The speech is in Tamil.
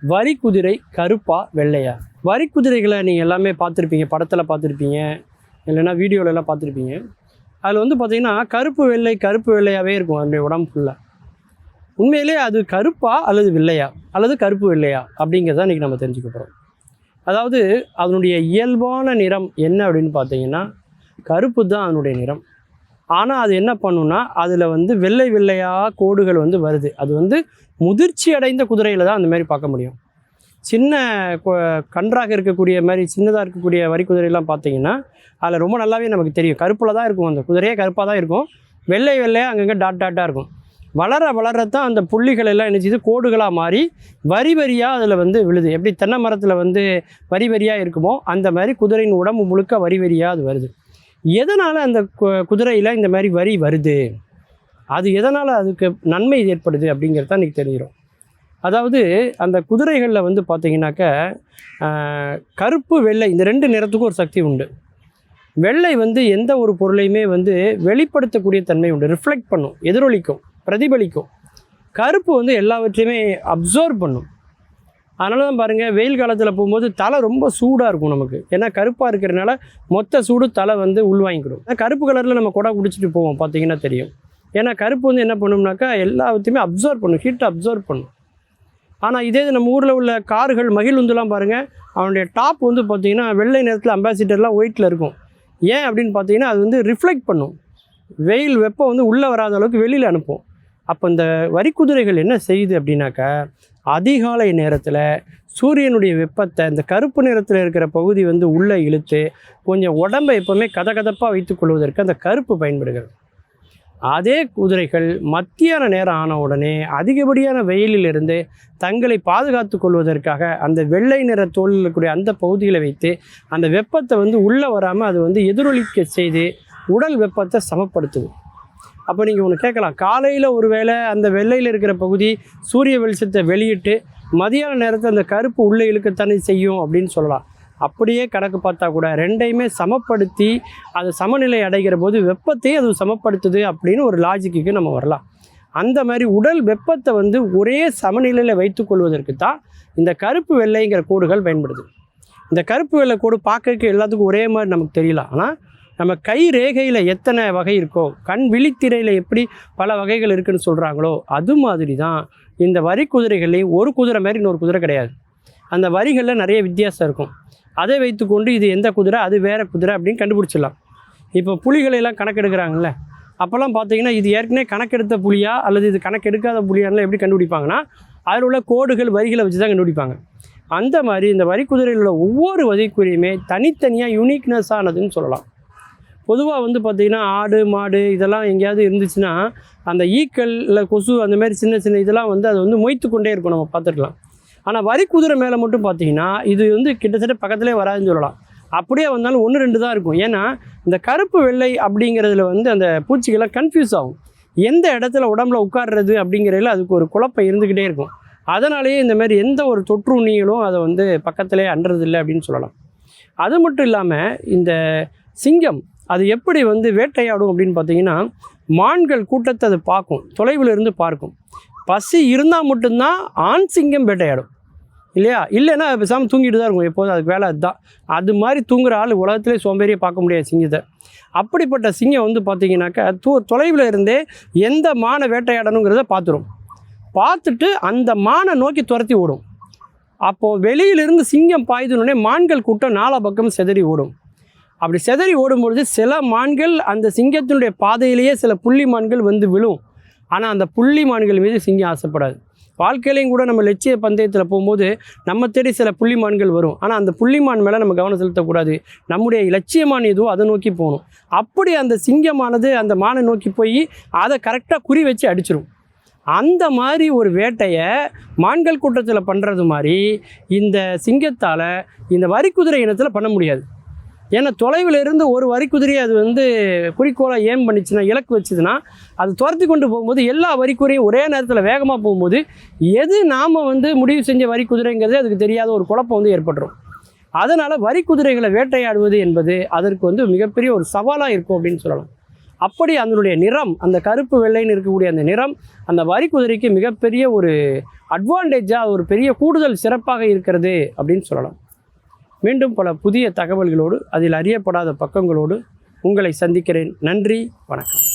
வரி குதிரை கருப்பா வெள்ளையா? வரி குதிரைகளை நீங்கள் எல்லாமே பார்த்துருப்பீங்க, படத்தில் பார்த்துருப்பீங்க, இல்லைன்னா வீடியோலலாம் பார்த்துருப்பீங்க. அதில் வந்து பார்த்திங்கன்னா கருப்பு வெள்ளையாகவே இருக்கும் அதனுடைய உடம்பு ஃபுல்லாக. உண்மையிலே அது கருப்பா அல்லது வெள்ளையா அல்லது கருப்பு வெள்ளையா அப்படிங்கிறத இன்றைக்கி நம்ம தெரிஞ்சுக்க போகிறோம். அதாவது அதனுடைய இயல்பான நிறம் என்ன அப்படின்னு பார்த்தீங்கன்னா கருப்பு தான் அதனுடைய நிறம். ஆனால் அது என்ன பண்ணுன்னா அதில் வந்து வெள்ளையாக கோடுகள் வந்து வருது. அது வந்து முதிர்ச்சி அடைந்த குதிரையில் தான் அந்த மாதிரி பார்க்க முடியும். சின்ன கன்றாக இருக்கக்கூடிய மாதிரி சின்னதாக இருக்கக்கூடிய வரி குதிரையெல்லாம் பார்த்தீங்கன்னா அதில் ரொம்ப நல்லாவே நமக்கு தெரியும், கருப்பில் தான் இருக்கும். அந்த குதிரையே கருப்பாக தான் இருக்கும், வெள்ளையாக அங்கங்கே டாட்டாக இருக்கும். வளரத்தான் அந்த புள்ளிகள் எல்லாம் என்ன செய்யுது, கோடுகளாக மாறி வரியாக அதில் வந்து விழுது. எப்படி தென்னை மரத்தில் வந்து வரியாக இருக்குமோ அந்த மாதிரி குதிரையின் உடம்பு முழுக்க வரியாக அது வருது. எதனால் அந்த குதிரையில் இந்த மாதிரி வரி வருது, அது எதனால் அதுக்கு நன்மை ஏற்படுது அப்படிங்கிறது தான் இன்றைக்கி தெரிகிறோம். அதாவது அந்த குதிரைகளில் வந்து பார்த்திங்கனாக்கா கருப்பு வெள்ளை இந்த ரெண்டு நிறத்துக்கும் ஒரு சக்தி உண்டு. வெள்ளை வந்து எந்த ஒரு பொருளையுமே வந்து வெளிப்படுத்தக்கூடிய தன்மை உண்டு, ரிஃப்ளெக்ட் பண்ணும், எதிரொலிக்கும், பிரதிபலிக்கும். கருப்பு வந்து எல்லாவற்றையுமே அப்சர்வ் பண்ணும். அதனால தான் பாருங்கள், வெயில் காலத்தில் போகும்போது தலை ரொம்ப சூடாக இருக்கும் நமக்கு. ஏன்னா கருப்பாக இருக்கிறதுனால மொத்த சூடு தலை வந்து உள்வாங்கிக்கிடும். கருப்பு கலரில் நம்ம கொடை குடிச்சிட்டு போவோம், பார்த்திங்கன்னா தெரியும். ஏன்னா கருப்பு வந்து என்ன பண்ணும்னாக்கா எல்லாத்தையுமே அப்சர்வ் பண்ணும், ஹீட்டை அப்சர்வ் பண்ணும். ஆனால் இதே நம்ம ஊரில் உள்ள கார்கள் மகிழுந்துலாம் பாருங்கள், அவனுடைய டாப் வந்து பார்த்திங்கன்னா வெள்ளை நிறத்தில் அம்பாசிடர்லாம் ஒயிட்டில் இருக்கும். ஏன் அப்படின்னு பார்த்தீங்கன்னா அது வந்து ரிஃப்ளெக்ட் பண்ணும், வெயில் வெப்பம் வந்து உள்ளே வராத அளவுக்கு வெளியில் அனுப்பும். அப்போ இந்த வரிக்குதிரைகள் என்ன செய்யுது அப்படின்னாக்கா அதிகாலை நேரத்தில் சூரியனுடைய வெப்பத்தை இந்த கருப்பு நிறத்தில் இருக்கிற பகுதி வந்து உள்ளே இழுத்து கொஞ்சம் உடம்பை எப்போவுமே கதகதப்பாக வைத்து கொள்வதற்கு அந்த கருப்பு பயன்படுகிறது. அதே குதிரைகள் மத்தியான நேரம் ஆன உடனே அதிகப்படியான வெயிலிலிருந்து தங்களை பாதுகாத்து கொள்வதற்காக அந்த வெள்ளை நிற தோலில் இருக்கக்கூடிய அந்த பகுதிகளை வைத்து அந்த வெப்பத்தை வந்து உள்ளே வராமல் அது வந்து எதிரொலிக்க செய்து உடல் வெப்பத்தை சமப்படுத்துது. அப்போ நீங்கள் ஒன்று கேட்கலாம், காலையில் ஒரு வேளை அந்த வெள்ளையில் இருக்கிற பகுதி சூரிய வெளிச்சத்தை வெளியிட்டு மதியான நேரத்தை அந்த கருப்பு உள்ளே இழுக்கத்தானே செய்யும் அப்படின்னு சொல்லலாம். அப்படியே கணக்கு பார்த்தா கூட ரெண்டையுமே சமப்படுத்தி அது சமநிலை அடைகிற போது வெப்பத்தையும் அது சமப்படுத்துது அப்படின்னு ஒரு லாஜிக்கு நம்ம வரலாம். அந்த மாதிரி உடல் வெப்பத்தை வந்து ஒரே சமநிலையில் வைத்து கொள்வதற்கு தான் இந்த கருப்பு வெள்ளைங்கிற கோடுகள் பயன்படுது. இந்த கருப்பு வெள்ளை கோடு பார்க்கறதுக்கு எல்லாத்துக்கும் ஒரே மாதிரி நமக்கு தெரியலாம். ஆனால் நம்ம கை ரேகையில் எத்தனை வகை இருக்கோ, கண் விழித்திரையில் எப்படி பல வகைகள் இருக்குதுன்னு சொல்கிறாங்களோ அது மாதிரி தான் இந்த வரி குதிரைகள்லேயும் ஒரு குதிரை மாதிரி இன்னொரு குதிரை கிடையாது. அந்த வரிகளில் நிறைய வித்தியாசம் இருக்கும். அதை வைத்துக்கொண்டு இது எந்த குதிரை அது வேறு குதிரை அப்படின்னு கண்டுபிடிச்சிடலாம். இப்போ புலிகளையெல்லாம் கணக்கெடுக்கிறாங்கல்ல, அப்போல்லாம் பார்த்தீங்கன்னா இது ஏற்கனவே கணக்கெடுத்த புலியா அல்லது இது கணக்கெடுக்காத புலியானலாம் எப்படி கண்டுபிடிப்பாங்கன்னா அதில் உள்ள கோடுகள் வரிகளை வச்சு தான் கண்டுபிடிப்பாங்க. அந்த மாதிரி இந்த வரி குதிரையில் உள்ள ஒவ்வொரு வரிக்குறியுமே தனித்தனியாக யூனிக்னஸ் ஆனதுன்னு சொல்லலாம். பொதுவாக வந்து பார்த்திங்கன்னா ஆடு மாடு இதெல்லாம் எங்கேயாவது இருந்துச்சுன்னா அந்த ஈக்கள் இல்லை கொசு அந்த மாதிரி சின்ன இதெல்லாம் வந்து அது வந்து மொய்த்து கொண்டே இருக்கும், நம்ம பார்த்துக்கலாம். ஆனால் வரி குதிரை மேலே மட்டும் பார்த்திங்கன்னா இது வந்து கிட்டத்தட்ட பக்கத்துலேயே வராதுன்னு சொல்லலாம். அப்படியே வந்தாலும் 1-2 தான் இருக்கும். ஏன்னா இந்த கருப்பு வெள்ளை அப்படிங்கிறதுல வந்து அந்த பூச்சிகள்லாம் கன்ஃபியூஸ் ஆகும், எந்த இடத்துல உடம்புல உட்கார்றது அப்படிங்கிறதுல அதுக்கு ஒரு குழப்பம் இருந்துக்கிட்டே இருக்கும். அதனாலேயே இந்த மாதிரி எந்த ஒரு தொற்று உண்ணிகளும் அதை வந்து பக்கத்திலே அன்றதில்லை அப்படின்னு சொல்லலாம். அது மட்டும் இல்லாமல் இந்த சிங்கம் அது எப்படி வந்து வேட்டையாடும் அப்படின்னு பார்த்தீங்கன்னா மான்கள் கூட்டத்தை அது பார்க்கும், தொலைவில் இருந்து பார்க்கும். பசி இருந்தால் மட்டும்தான் ஆண் சிங்கம் வேட்டையாடும் இல்லையா, இல்லைன்னா பேசாமல் தூங்கிட்டு தான் இருக்கும் எப்போதும், அதுக்கு வேலை அதுதான். அது மாதிரி தூங்குற ஆள் உலகத்திலே சோம்பேறியை பார்க்க முடியாது சிங்கத்தை. அப்படிப்பட்ட சிங்கம் வந்து பார்த்திங்கனாக்கா தொலைவில் இருந்தே எந்த மானை வேட்டையாடணுங்கிறத பார்த்துட்டு அந்த மானை நோக்கி துரத்தி ஓடும். அப்போது வெளியிலிருந்து சிங்கம் பாய்துனோடனே மான்கள் கூட்டம் 4 பக்கம் செதறி ஓடும். அப்படி செதறி ஓடும்பொழுது சில மான்கள் அந்த சிங்கத்தினுடைய பாதையிலேயே சில புள்ளி மான்கள் வந்து விழும். ஆனால் அந்த புள்ளி மான்கள் மீது சிங்கம் ஆசைப்படாது. வாழ்க்கையிலையும் கூட நம்ம லட்சிய பந்தயத்தில் போகும்போது நம்ம தேடி சில புள்ளிமான்கள் வரும். ஆனால் அந்த புள்ளிமான் மேலே நம்ம கவனம் செலுத்தக்கூடாது, நம்முடைய லட்சியமான எதுவோ அதை நோக்கி போகணும். அப்படி அந்த சிங்கமானது அந்த மானை நோக்கி போய் அதை கரெக்டாக குறி வச்சு அடிச்சிடும். அந்த மாதிரி ஒரு வேட்டையை மான்கள் கூட்டத்தில் பண்ணுறது மாதிரி இந்த சிங்கத்தால் இந்த வரிக்குதிரை இனத்தில் பண்ண முடியாது. ஏன்னா தொலைவில் இருந்து ஒரு வரிக்குதிரையை அது வந்து குறிக்கோளாக ஏம் பண்ணிச்சுன்னா, இலக்கு வச்சுதுன்னா அது துரத்தி கொண்டு போகும்போது எல்லா வரிக்குதிரையும் ஒரே நேரத்தில் வேகமாக போகும்போது எது நாம் வந்து முடிவு செஞ்ச வரிக்குதிரைங்கிறது அதுக்கு தெரியாத ஒரு குழப்பம் வந்து ஏற்பட்டுரும். அதனால் வரிக்குதிரைகளை வேட்டையாடுவது என்பது அதற்கு வந்து மிகப்பெரிய ஒரு சவாலாக இருக்கும் அப்படின்னு சொல்லலாம். அப்படி அதனுடைய நிறம், அந்த கருப்பு வெள்ளைன்னு இருக்கக்கூடிய அந்த நிறம் அந்த வரி குதிரைக்கு மிகப்பெரிய ஒரு அட்வான்டேஜாக, ஒரு பெரிய கூடுதல் சிறப்பாக இருக்கிறது அப்படின்னு சொல்லலாம். மீண்டும் பல புதிய தகவல்களோடு, அதில் அறியப்படாத பக்கங்களோடு உங்களை சந்திக்கிறேன். நன்றி, வணக்கம்.